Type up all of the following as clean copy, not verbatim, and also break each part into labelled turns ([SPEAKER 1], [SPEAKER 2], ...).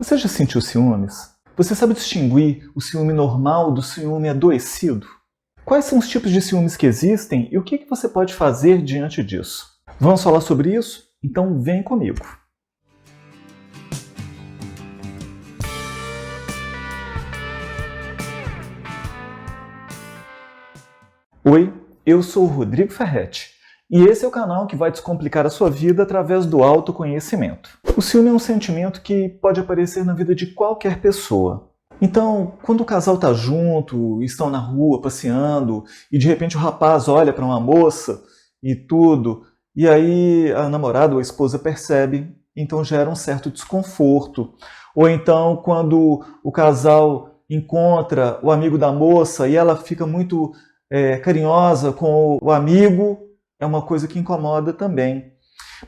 [SPEAKER 1] Você já sentiu ciúmes? Você sabe distinguir o ciúme normal do ciúme adoecido? Quais são os tipos de ciúmes que existem e o que você pode fazer diante disso? Vamos falar sobre isso? Então vem comigo! Oi, eu sou o Rodrigo Ferretti e esse é o canal que vai descomplicar a sua vida através do autoconhecimento. O ciúme é um sentimento que pode aparecer na vida de qualquer pessoa. Então, quando o casal está junto, estão na rua passeando e de repente o rapaz olha para uma moça e tudo, e aí a namorada ou a esposa percebe, então gera um certo desconforto. Ou então quando o casal encontra o amigo da moça e ela fica muito carinhosa com o amigo, é uma coisa que incomoda também.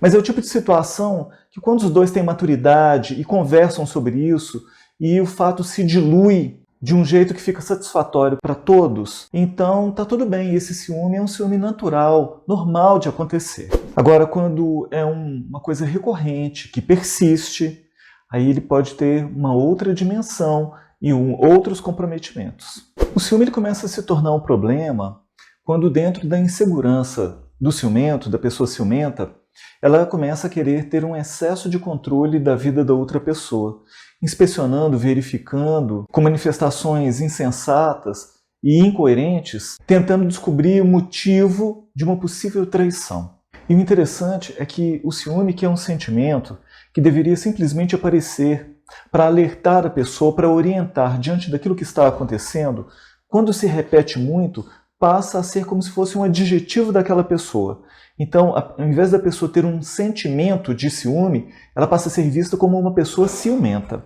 [SPEAKER 1] Mas é o tipo de situação que quando os dois têm maturidade e conversam sobre isso, e o fato se dilui de um jeito que fica satisfatório para todos, então tá tudo bem, esse ciúme é um ciúme natural, normal de acontecer. Agora, quando é uma coisa recorrente, que persiste, aí ele pode ter uma outra dimensão e outros comprometimentos. O ciúme ele começa a se tornar um problema quando dentro da insegurança do ciumento, da pessoa ciumenta, ela começa a querer ter um excesso de controle da vida da outra pessoa, inspecionando, verificando, com manifestações insensatas e incoerentes, tentando descobrir o motivo de uma possível traição. E o interessante é que o ciúme, que é um sentimento que deveria simplesmente aparecer para alertar a pessoa, para orientar diante daquilo que está acontecendo, quando se repete muito, passa a ser como se fosse um adjetivo daquela pessoa. Então, ao invés da pessoa ter um sentimento de ciúme, ela passa a ser vista como uma pessoa ciumenta,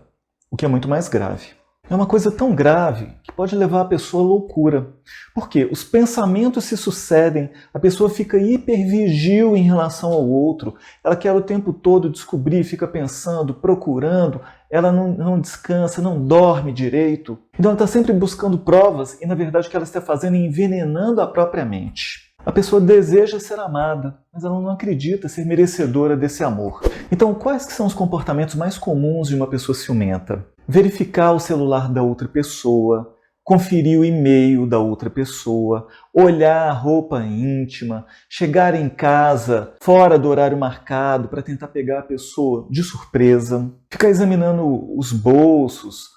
[SPEAKER 1] o que é muito mais grave. É uma coisa tão grave que pode levar a pessoa à loucura. Por quê? Os pensamentos se sucedem, a pessoa fica hipervigil em relação ao outro, ela quer o tempo todo descobrir, fica pensando, procurando, ela não descansa, não dorme direito. Então ela está sempre buscando provas e na verdade o que ela está fazendo é envenenando a própria mente. A pessoa deseja ser amada, mas ela não acredita ser merecedora desse amor. Então, quais que são os comportamentos mais comuns de uma pessoa ciumenta? Verificar o celular da outra pessoa, conferir o e-mail da outra pessoa, olhar a roupa íntima, chegar em casa fora do horário marcado para tentar pegar a pessoa de surpresa, ficar examinando os bolsos,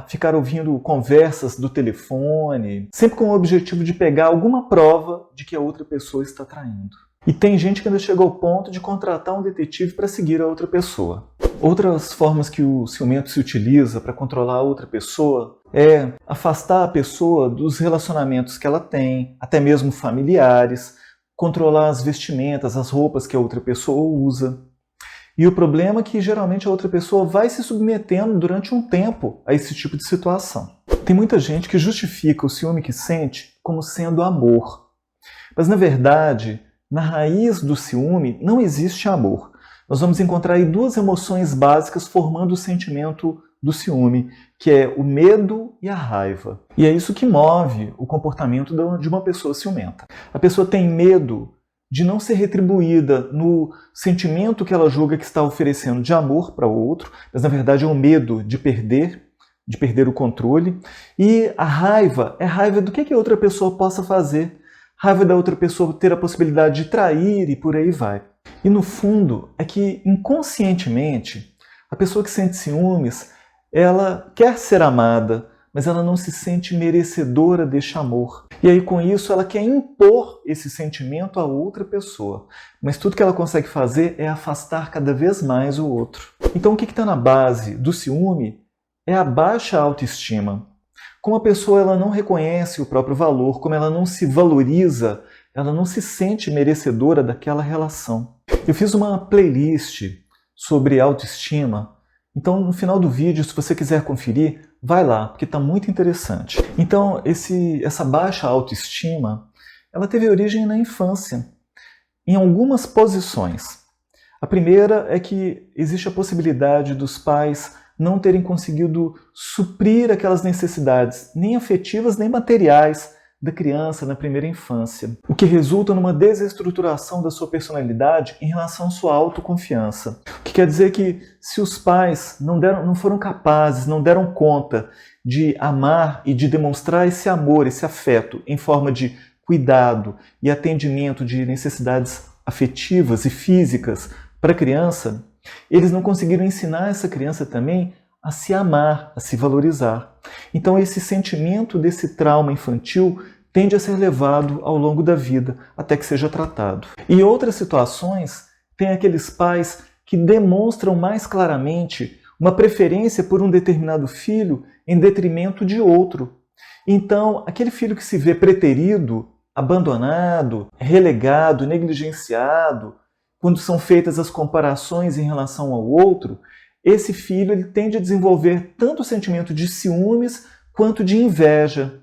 [SPEAKER 1] ficar ouvindo conversas do telefone, sempre com o objetivo de pegar alguma prova de que a outra pessoa está traindo. E tem gente que ainda chegou ao ponto de contratar um detetive para seguir a outra pessoa. Outras formas que o ciumento se utiliza para controlar a outra pessoa é afastar a pessoa dos relacionamentos que ela tem, até mesmo familiares, controlar as vestimentas, as roupas que a outra pessoa usa. E o problema é que geralmente a outra pessoa vai se submetendo durante um tempo a esse tipo de situação. Tem muita gente que justifica o ciúme que sente como sendo amor. Mas na verdade, na raiz do ciúme não existe amor. Nós vamos encontrar aí duas emoções básicas formando o sentimento do ciúme, que é o medo e a raiva. E é isso que move o comportamento de uma pessoa ciumenta. A pessoa tem medo de não ser retribuída no sentimento que ela julga que está oferecendo de amor para o outro, mas na verdade é um medo de perder o controle. E a raiva é raiva do que a outra pessoa possa fazer, raiva da outra pessoa ter a possibilidade de trair e por aí vai. E no fundo é que inconscientemente a pessoa que sente ciúmes, ela quer ser amada, mas ela não se sente merecedora deste amor. E aí com isso ela quer impor esse sentimento a outra pessoa. Mas tudo que ela consegue fazer é afastar cada vez mais o outro. Então o que está na base do ciúme é a baixa autoestima. Como a pessoa ela não reconhece o próprio valor, como ela não se valoriza, ela não se sente merecedora daquela relação. Eu fiz uma playlist sobre autoestima. Então, no final do vídeo, se você quiser conferir, vai lá, porque está muito interessante. Então, essa baixa autoestima, ela teve origem na infância, em algumas posições. A primeira é que existe a possibilidade dos pais não terem conseguido suprir aquelas necessidades, nem afetivas, nem materiais, da criança na primeira infância, o que resulta numa desestruturação da sua personalidade em relação à sua autoconfiança. O que quer dizer que se os pais não foram capazes, não deram conta de amar e de demonstrar esse amor, esse afeto em forma de cuidado e atendimento de necessidades afetivas e físicas para a criança, eles não conseguiram ensinar essa criança também a se amar, a se valorizar. Então esse sentimento desse trauma infantil tende a ser levado ao longo da vida, até que seja tratado. Em outras situações, tem aqueles pais que demonstram mais claramente uma preferência por um determinado filho em detrimento de outro. Então, aquele filho que se vê preterido, abandonado, relegado, negligenciado, quando são feitas as comparações em relação ao outro, esse filho ele tende a desenvolver tanto o sentimento de ciúmes quanto de inveja.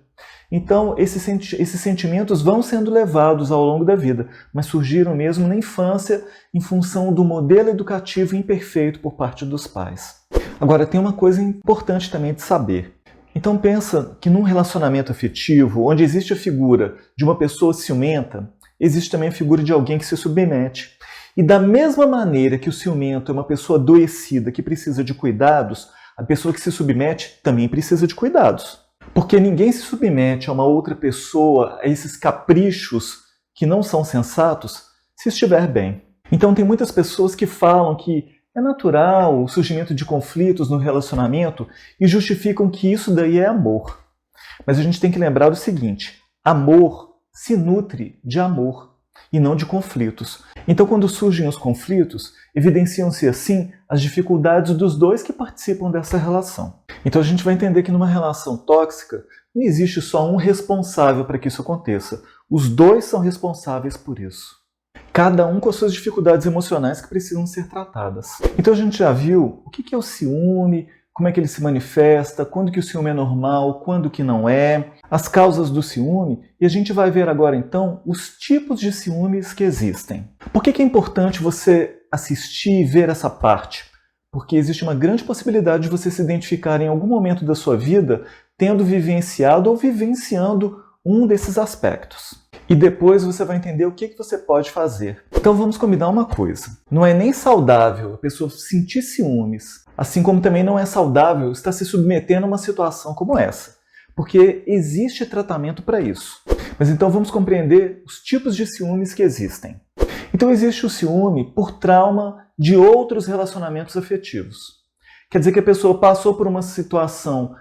[SPEAKER 1] Então, esses sentimentos vão sendo levados ao longo da vida, mas surgiram mesmo na infância em função do modelo educativo imperfeito por parte dos pais. Agora, tem uma coisa importante também de saber. Então, pensa que num relacionamento afetivo, onde existe a figura de uma pessoa ciumenta, existe também a figura de alguém que se submete. E da mesma maneira que o ciumento é uma pessoa adoecida que precisa de cuidados, a pessoa que se submete também precisa de cuidados. Porque ninguém se submete a uma outra pessoa, a esses caprichos que não são sensatos, se estiver bem. Então tem muitas pessoas que falam que é natural o surgimento de conflitos no relacionamento e justificam que isso daí é amor. Mas a gente tem que lembrar o seguinte: amor se nutre de amor e não de conflitos. Então, quando surgem os conflitos, evidenciam-se assim as dificuldades dos dois que participam dessa relação. Então a gente vai entender que numa relação tóxica não existe só um responsável para que isso aconteça. Os dois são responsáveis por isso. Cada um com as suas dificuldades emocionais que precisam ser tratadas. Então a gente já viu o que é o ciúme, como é que ele se manifesta, quando que o ciúme é normal, quando que não é, as causas do ciúme, e a gente vai ver agora então os tipos de ciúmes que existem. Por que é importante você assistir e ver essa parte? Porque existe uma grande possibilidade de você se identificar em algum momento da sua vida tendo vivenciado ou vivenciando um desses aspectos. E depois você vai entender o que você pode fazer. Então vamos combinar uma coisa. Não é nem saudável a pessoa sentir ciúmes, assim como também não é saudável estar se submetendo a uma situação como essa. Porque existe tratamento para isso. Mas então vamos compreender os tipos de ciúmes que existem. Então existe o ciúme por trauma de outros relacionamentos afetivos. Quer dizer que a pessoa passou por uma situação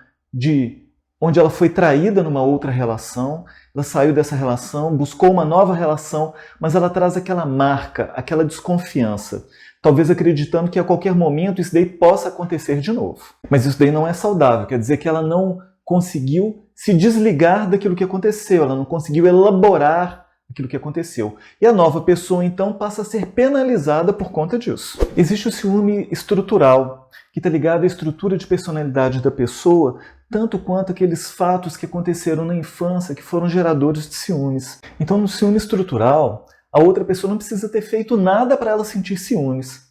[SPEAKER 1] onde ela foi traída numa outra relação, ela saiu dessa relação, buscou uma nova relação, mas ela traz aquela marca, aquela desconfiança, talvez acreditando que a qualquer momento isso daí possa acontecer de novo. Mas isso daí não é saudável, quer dizer que ela não conseguiu se desligar daquilo que aconteceu, ela não conseguiu elaborar aquilo que aconteceu. E a nova pessoa, então, passa a ser penalizada por conta disso. Existe o ciúme estrutural, que está ligado à estrutura de personalidade da pessoa, tanto quanto aqueles fatos que aconteceram na infância que foram geradores de ciúmes. Então, no ciúme estrutural, a outra pessoa não precisa ter feito nada para ela sentir ciúmes,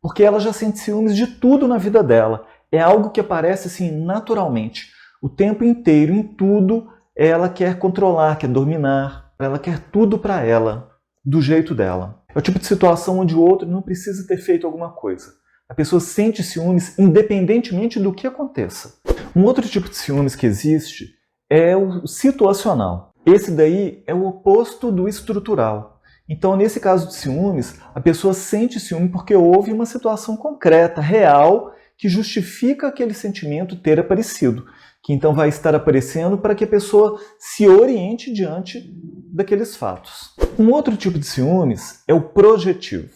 [SPEAKER 1] porque ela já sente ciúmes de tudo na vida dela. É algo que aparece assim naturalmente. O tempo inteiro, em tudo, ela quer controlar, quer dominar, ela quer tudo para ela, do jeito dela. É o tipo de situação onde o outro não precisa ter feito alguma coisa. A pessoa sente ciúmes independentemente do que aconteça. Um outro tipo de ciúmes que existe é o situacional. Esse daí é o oposto do estrutural. Então, nesse caso de ciúmes, a pessoa sente ciúme porque houve uma situação concreta, real, que justifica aquele sentimento ter aparecido, que então vai estar aparecendo para que a pessoa se oriente diante daqueles fatos. Um outro tipo de ciúmes é o projetivo.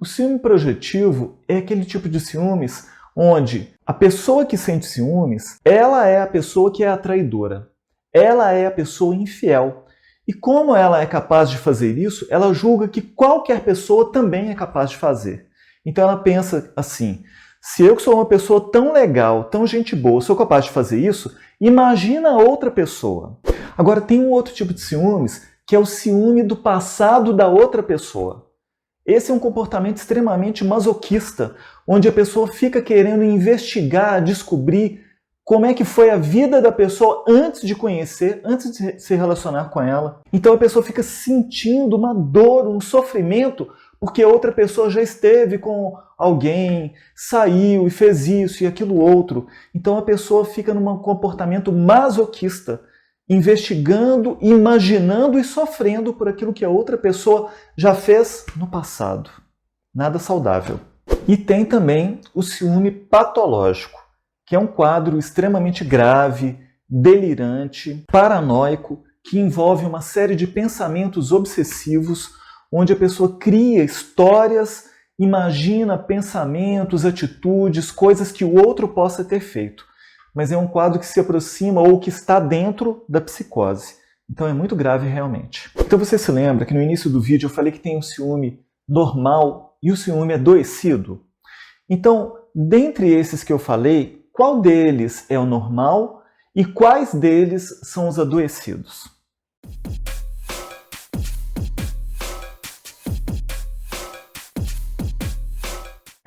[SPEAKER 1] O ciúme projetivo é aquele tipo de ciúmes onde a pessoa que sente ciúmes, ela é a pessoa que é a traidora. Ela é a pessoa infiel. E como ela é capaz de fazer isso, ela julga que qualquer pessoa também é capaz de fazer. Então ela pensa assim: se eu que sou uma pessoa tão legal, tão gente boa, sou capaz de fazer isso, imagina outra pessoa. Agora tem um outro tipo de ciúmes, que é o ciúme do passado da outra pessoa. Esse é um comportamento extremamente masoquista, onde a pessoa fica querendo investigar, descobrir como é que foi a vida da pessoa antes de conhecer, antes de se relacionar com ela. Então a pessoa fica sentindo uma dor, um sofrimento, porque outra pessoa já esteve com alguém, saiu e fez isso e aquilo outro. Então a pessoa fica num comportamento masoquista, investigando, imaginando e sofrendo por aquilo que a outra pessoa já fez no passado. Nada saudável. E tem também o ciúme patológico, que é um quadro extremamente grave, delirante, paranoico, que envolve uma série de pensamentos obsessivos, onde a pessoa cria histórias, imagina pensamentos, atitudes, coisas que o outro possa ter feito. Mas é um quadro que se aproxima ou que está dentro da psicose. Então é muito grave realmente. Então você se lembra que no início do vídeo eu falei que tem um ciúme normal e o ciúme adoecido? Então, dentre esses que eu falei, qual deles é o normal e quais deles são os adoecidos?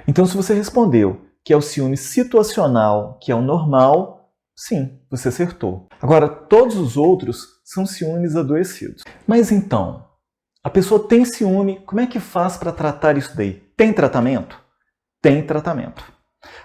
[SPEAKER 1] Então, se você respondeu que é o ciúme situacional, que é o normal, sim, você acertou. Agora, todos os outros são ciúmes adoecidos. Mas então, a pessoa tem ciúme, como é que faz para tratar isso daí? Tem tratamento? Tem tratamento.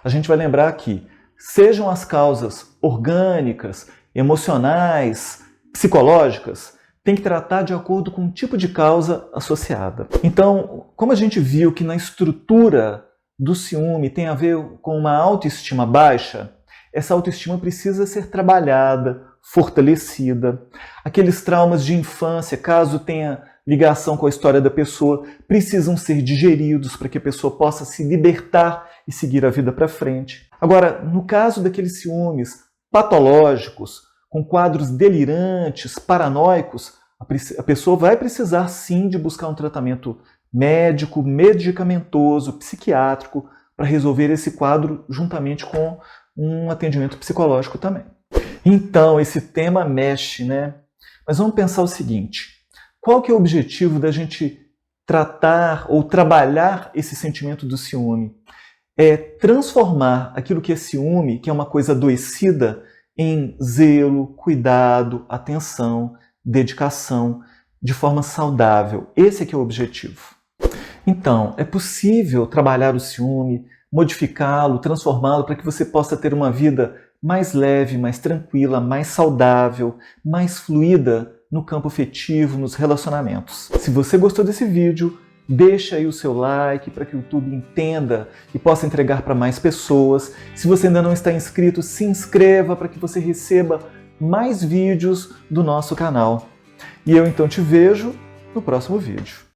[SPEAKER 1] A gente vai lembrar que sejam as causas orgânicas, emocionais, psicológicas, tem que tratar de acordo com o tipo de causa associada. Então, como a gente viu que na estrutura do ciúme tem a ver com uma autoestima baixa, essa autoestima precisa ser trabalhada, fortalecida. Aqueles traumas de infância, caso tenha ligação com a história da pessoa, precisam ser digeridos para que a pessoa possa se libertar e seguir a vida para frente. Agora, no caso daqueles ciúmes patológicos, com quadros delirantes, paranoicos, a pessoa vai precisar sim de buscar um tratamento médico, medicamentoso, psiquiátrico, para resolver esse quadro juntamente com um atendimento psicológico também. Então, esse tema mexe, né? Mas vamos pensar o seguinte: qual que é o objetivo da gente tratar ou trabalhar esse sentimento do ciúme? É transformar aquilo que é ciúme, que é uma coisa adoecida, em zelo, cuidado, atenção, dedicação, de forma saudável. Esse é que é o objetivo. Então, é possível trabalhar o ciúme, modificá-lo, transformá-lo para que você possa ter uma vida mais leve, mais tranquila, mais saudável, mais fluida no campo afetivo, nos relacionamentos. Se você gostou desse vídeo, deixa aí o seu like para que o YouTube entenda e possa entregar para mais pessoas. Se você ainda não está inscrito, se inscreva para que você receba mais vídeos do nosso canal. E eu então te vejo no próximo vídeo.